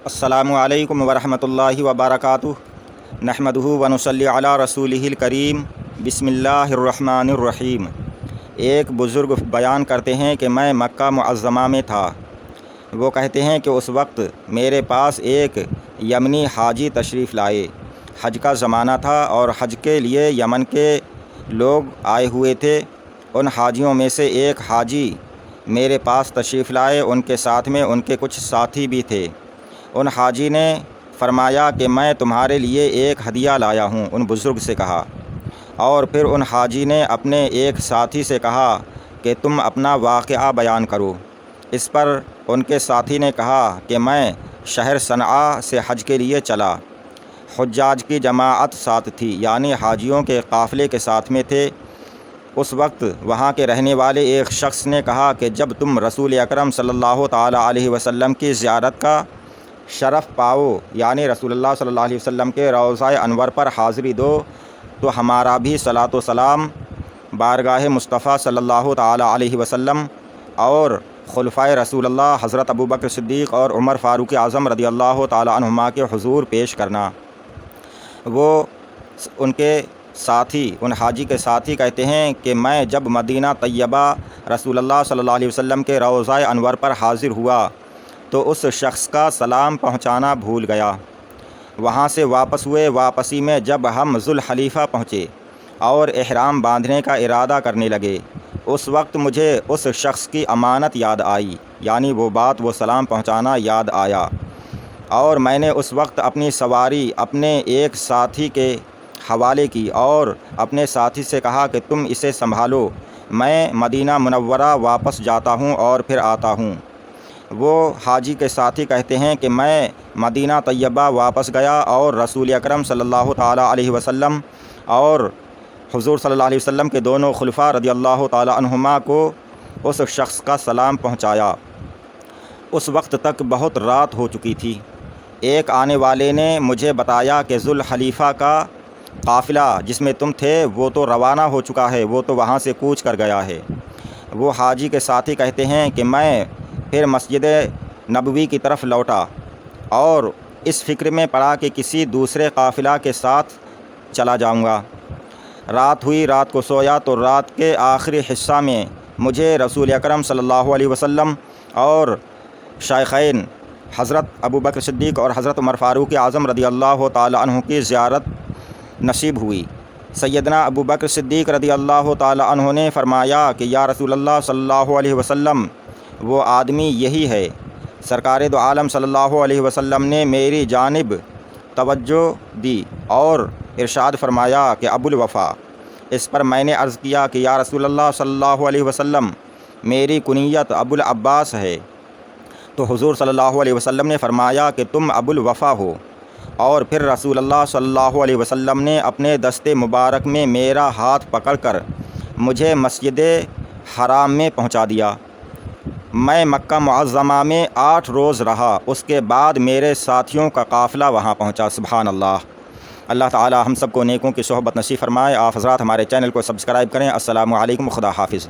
السلام علیکم ورحمۃ اللہ وبرکاتہ۔ نحمدہ ونصلی علی رسولہ الکریم۔ بسم اللہ الرحمن الرحیم۔ ایک بزرگ بیان کرتے ہیں کہ میں مکہ معظمہ میں تھا۔ وہ کہتے ہیں کہ اس وقت میرے پاس ایک یمنی حاجی تشریف لائے۔ حج کا زمانہ تھا اور حج کے لیے یمن کے لوگ آئے ہوئے تھے۔ ان حاجیوں میں سے ایک حاجی میرے پاس تشریف لائے۔ ان کے ساتھ میں ان کے کچھ ساتھی بھی تھے۔ ان حاجی نے فرمایا کہ میں تمہارے لیے ایک ہدیہ لایا ہوں۔ ان بزرگ سے کہا، اور پھر ان حاجی نے اپنے ایک ساتھی سے کہا کہ تم اپنا واقعہ بیان کرو۔ اس پر ان کے ساتھی نے کہا کہ میں شہر صنعاء سے حج کے لیے چلا۔ حجاج کی جماعت ساتھ تھی، یعنی حاجیوں کے قافلے کے ساتھ میں تھے۔ اس وقت وہاں کے رہنے والے ایک شخص نے کہا کہ جب تم رسول اکرم صلی اللہ تعالیٰ علیہ وسلم کی زیارت کا شرف پاؤ، یعنی رسول اللہ صلی اللہ علیہ وسلم کے روضہ انور پر حاضری دو، تو ہمارا بھی صلاۃ و سلام بارگاہ مصطفیٰ صلی اللہ تعالیٰ علیہ وسلم اور خلفائے رسول اللہ حضرت ابوبکر صدیق اور عمر فاروق اعظم رضی اللہ تعالیٰ عنہما کے حضور پیش کرنا۔ وہ ان کے ساتھی، ان حاجی کے ساتھی کہتے ہیں کہ میں جب مدینہ طیبہ رسول اللہ صلی اللہ علیہ وسلم کے روضہ انور پر حاضر ہوا تو اس شخص کا سلام پہنچانا بھول گیا۔ وہاں سے واپس ہوئے۔ واپسی میں جب ہم ذوالحلیفہ پہنچے اور احرام باندھنے کا ارادہ کرنے لگے، اس وقت مجھے اس شخص کی امانت یاد آئی، یعنی وہ بات، وہ سلام پہنچانا یاد آیا، اور میں نے اس وقت اپنی سواری اپنے ایک ساتھی کے حوالے کی اور اپنے ساتھی سے کہا کہ تم اسے سنبھالو، میں مدینہ منورہ واپس جاتا ہوں اور پھر آتا ہوں۔ وہ حاجی کے ساتھی کہتے ہیں کہ میں مدینہ طیبہ واپس گیا اور رسول اکرم صلی اللہ تعالیٰ علیہ وسلم اور حضور صلی اللہ علیہ وسلم کے دونوں خلفاء رضی اللہ تعالیٰ عنہما کو اس شخص کا سلام پہنچایا۔ اس وقت تک بہت رات ہو چکی تھی۔ ایک آنے والے نے مجھے بتایا کہ ذوالحلیفہ کا قافلہ جس میں تم تھے وہ تو روانہ ہو چکا ہے، وہ تو وہاں سے کوچ کر گیا ہے۔ وہ حاجی کے ساتھی کہتے ہیں کہ میں پھر مسجد نبوی کی طرف لوٹا اور اس فکر میں پڑا کہ کسی دوسرے قافلہ کے ساتھ چلا جاؤں گا۔ رات ہوئی، رات کو سویا تو رات کے آخری حصہ میں مجھے رسول اکرم صلی اللہ علیہ وسلم اور شیخین حضرت ابوبکر صدیق اور حضرت عمر فاروق اعظم رضی اللہ تعالیٰ عنہ کی زیارت نصیب ہوئی۔ سیدنا ابوبکر صدیق رضی اللہ تعالیٰ عنہ نے فرمایا کہ یا رسول اللہ صلی اللہ علیہ وسلم، وہ آدمی یہی ہے۔ سرکار دو عالم صلی اللہ علیہ وسلم نے میری جانب توجہ دی اور ارشاد فرمایا کہ ابو الوفا۔ اس پر میں نے عرض کیا کہ یا رسول اللہ صلی اللہ علیہ وسلم، میری کنیت ابو العباس ہے۔ تو حضور صلی اللہ علیہ وسلم نے فرمایا کہ تم ابو الوفا ہو۔ اور پھر رسول اللہ صلی اللہ علیہ وسلم نے اپنے دست مبارک میں میرا ہاتھ پکڑ کر مجھے مسجد حرام میں پہنچا دیا۔ میں مکہ معظمہ میں 8 روز رہا۔ اس کے بعد میرے ساتھیوں کا قافلہ وہاں پہنچا۔ سبحان اللہ۔ اللہ تعالی ہم سب کو نیکوں کی صحبت نصیب فرمائے۔ آپ حضرات ہمارے چینل کو سبسکرائب کریں۔ السلام علیکم، خدا حافظ۔